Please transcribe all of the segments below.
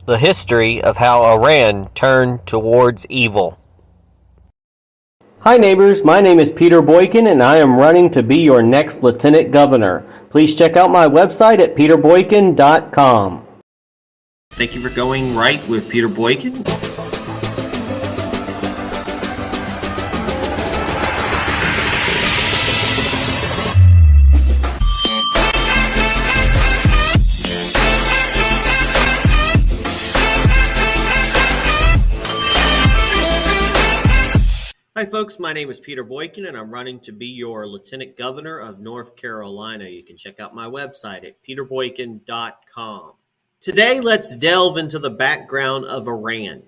the history of how Iran turned towards evil. Hi neighbors, my name is Peter Boykin and I am running to be your next Lieutenant Governor. Please check out my website at peterboykin.com. Thank you for going right with Peter Boykin. Hi folks, my name is Peter Boykin and I'm running to be your Lieutenant Governor of North Carolina. You can check out my website at peterboykin.com. Today, let's delve into the background of Iran,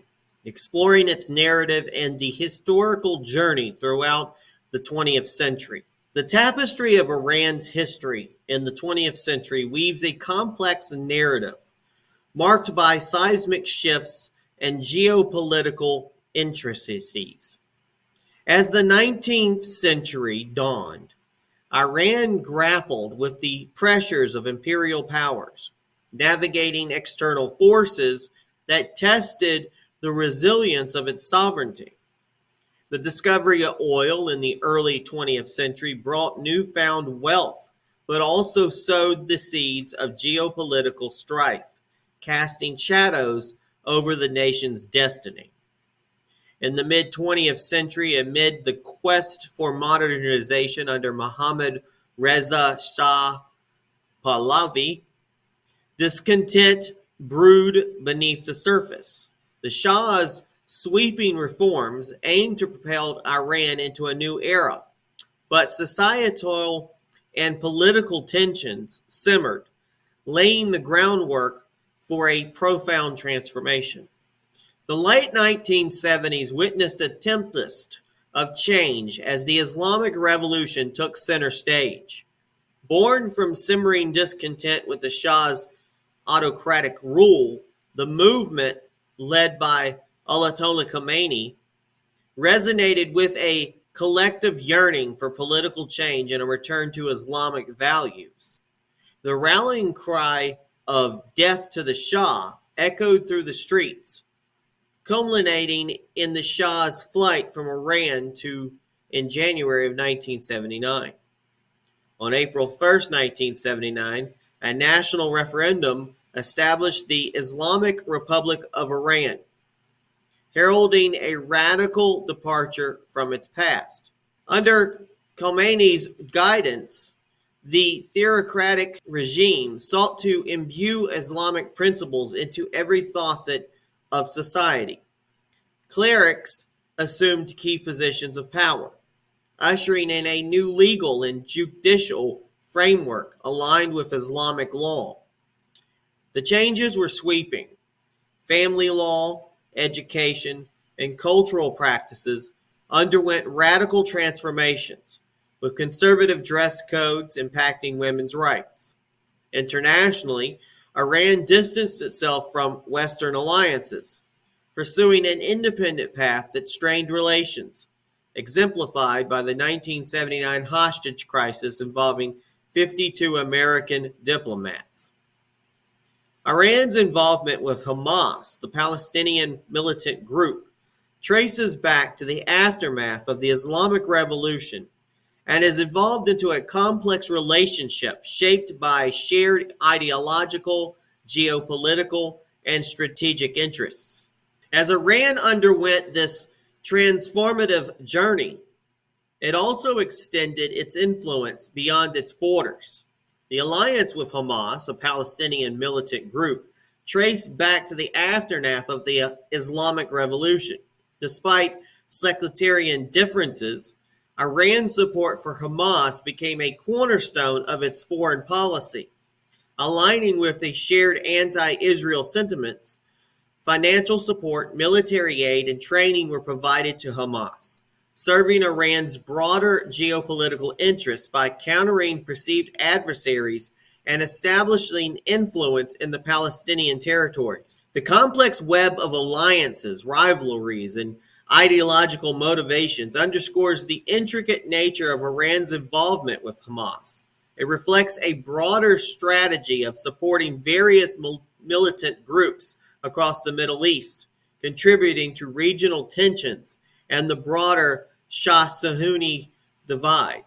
exploring its narrative and the historical journey throughout the 20th century. The tapestry of Iran's history in the 20th century weaves a complex narrative marked by seismic shifts and geopolitical intricacies. As the 19th century dawned, Iran grappled with the pressures of imperial powers, navigating external forces that tested the resilience of its sovereignty. The discovery of oil in the early 20th century brought newfound wealth, but also sowed the seeds of geopolitical strife, casting shadows over the nation's destiny. In the mid-20th century, amid the quest for modernization under Mohammad Reza Shah Pahlavi, discontent brewed beneath the surface. The Shah's sweeping reforms aimed to propel Iran into a new era, but societal and political tensions simmered, laying the groundwork for a profound transformation. The late 1970s witnessed a tempest of change as the Islamic Revolution took center stage. Born from simmering discontent with the Shah's autocratic rule, the movement, led by Ayatollah Khomeini, resonated with a collective yearning for political change and a return to Islamic values. The rallying cry of "Death to the Shah" echoed through the streets, culminating in the Shah's flight from Iran in January of 1979. On April 1st, 1979, a national referendum established the Islamic Republic of Iran, heralding a radical departure from its past. Under Khomeini's guidance, the theocratic regime sought to imbue Islamic principles into every facet of society. Clerics assumed key positions of power, ushering in a new legal and judicial framework aligned with Islamic law. The changes were sweeping. Family law, education, and cultural practices underwent radical transformations, with conservative dress codes impacting women's rights. Internationally, Iran distanced itself from Western alliances, pursuing an independent path that strained relations, exemplified by the 1979 hostage crisis involving 52 American diplomats. Iran's involvement with Hamas, the Palestinian militant group, traces back to the aftermath of the Islamic Revolution and has evolved into a complex relationship shaped by shared ideological, geopolitical, and strategic interests. As Iran underwent this transformative journey, it also extended its influence beyond its borders. The alliance with Hamas, a Palestinian militant group, traced back to the aftermath of the Islamic Revolution. Despite sectarian differences, Iran's support for Hamas became a cornerstone of its foreign policy. Aligning with the shared anti-Israel sentiments, financial support, military aid, and training were provided to Hamas, serving Iran's broader geopolitical interests by countering perceived adversaries and establishing influence in the Palestinian territories. The complex web of alliances, rivalries, and ideological motivations underscores the intricate nature of Iran's involvement with Hamas. It reflects a broader strategy of supporting various militant groups across the Middle East, contributing to regional tensions and the broader Shah-Sunni divide.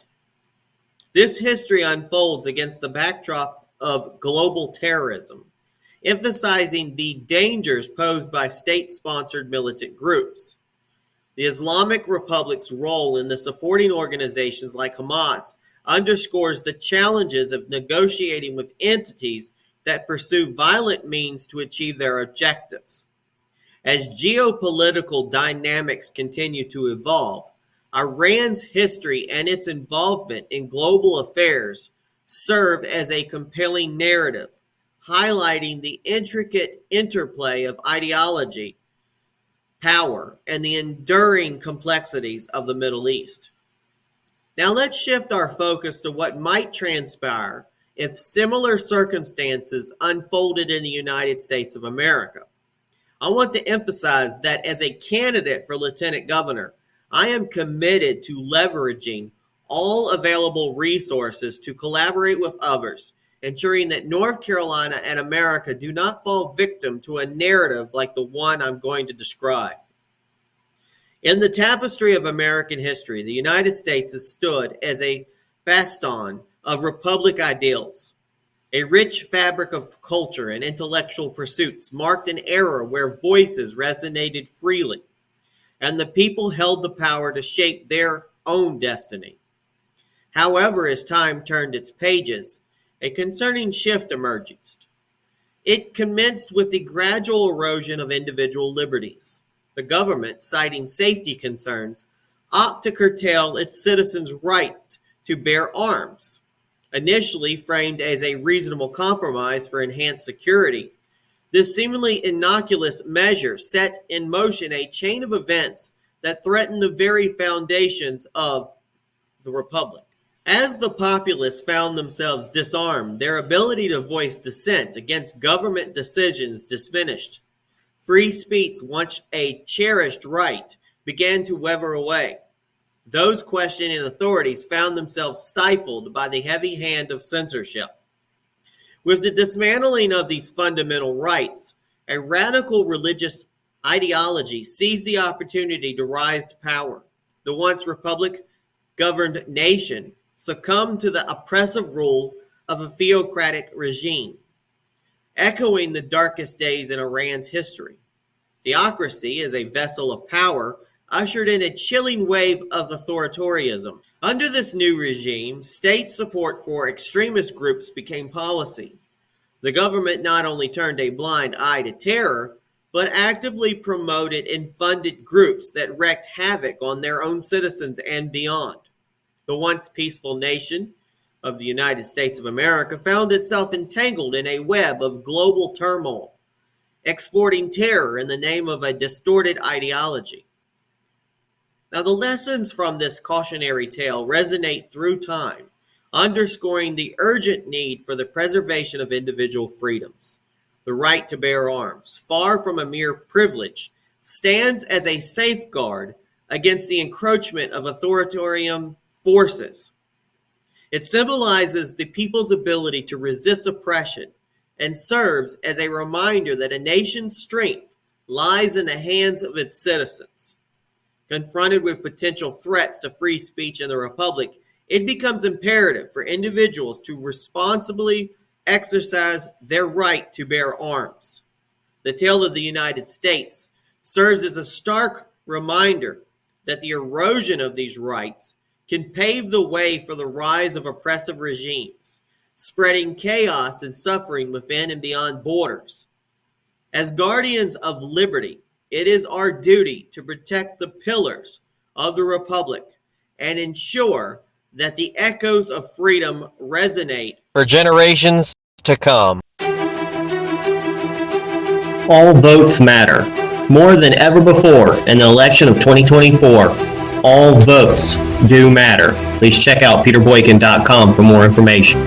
This history unfolds against the backdrop of global terrorism, emphasizing the dangers posed by state-sponsored militant groups. The Islamic Republic's role in the supporting organizations like Hamas underscores the challenges of negotiating with entities that pursue violent means to achieve their objectives. As geopolitical dynamics continue to evolve, Iran's history and its involvement in global affairs serve as a compelling narrative, highlighting the intricate interplay of ideology, power, and the enduring complexities of the Middle East. Now let's shift our focus to what might transpire if similar circumstances unfolded in the United States of America. I want to emphasize that as a candidate for Lieutenant Governor, I am committed to leveraging all available resources to collaborate with others, ensuring that North Carolina and America do not fall victim to a narrative like the one I'm going to describe. In the tapestry of American history, the United States has stood as a bastion of republic ideals. A rich fabric of culture and intellectual pursuits marked an era where voices resonated freely, and the people held the power to shape their own destiny. However, as time turned its pages, a concerning shift emerged. It commenced with the gradual erosion of individual liberties. The government, citing safety concerns, opted to curtail its citizens' right to bear arms. Initially framed as a reasonable compromise for enhanced security, this seemingly innocuous measure set in motion a chain of events that threatened the very foundations of the republic. As the populace found themselves disarmed, their ability to voice dissent against government decisions diminished. Free speech, once a cherished right, began to wither away. Those questioning authorities found themselves stifled by the heavy hand of censorship. With the dismantling of these fundamental rights, a radical religious ideology seized the opportunity to rise to power. The once republic-governed nation succumbed to the oppressive rule of a theocratic regime, echoing the darkest days in Iran's history. Theocracy, as a vessel of power, ushered in a chilling wave of authoritarianism. Under this new regime, state support for extremist groups became policy. The government not only turned a blind eye to terror, but actively promoted and funded groups that wreaked havoc on their own citizens and beyond. The once peaceful nation of the United States of America found itself entangled in a web of global turmoil, exporting terror in the name of a distorted ideology. Now, the lessons from this cautionary tale resonate through time, underscoring the urgent need for the preservation of individual freedoms. The right to bear arms, far from a mere privilege, stands as a safeguard against the encroachment of authoritarian forces. It symbolizes the people's ability to resist oppression and serves as a reminder that a nation's strength lies in the hands of its citizens. Confronted with potential threats to free speech in the Republic, it becomes imperative for individuals to responsibly exercise their right to bear arms. The tale of the United States serves as a stark reminder that the erosion of these rights can pave the way for the rise of oppressive regimes, spreading chaos and suffering within and beyond borders. As guardians of liberty, it is our duty to protect the pillars of the Republic and ensure that the echoes of freedom resonate for generations to come. All votes matter. More than ever before in the election of 2024, all votes do matter. Please check out peterboykin.com for more information.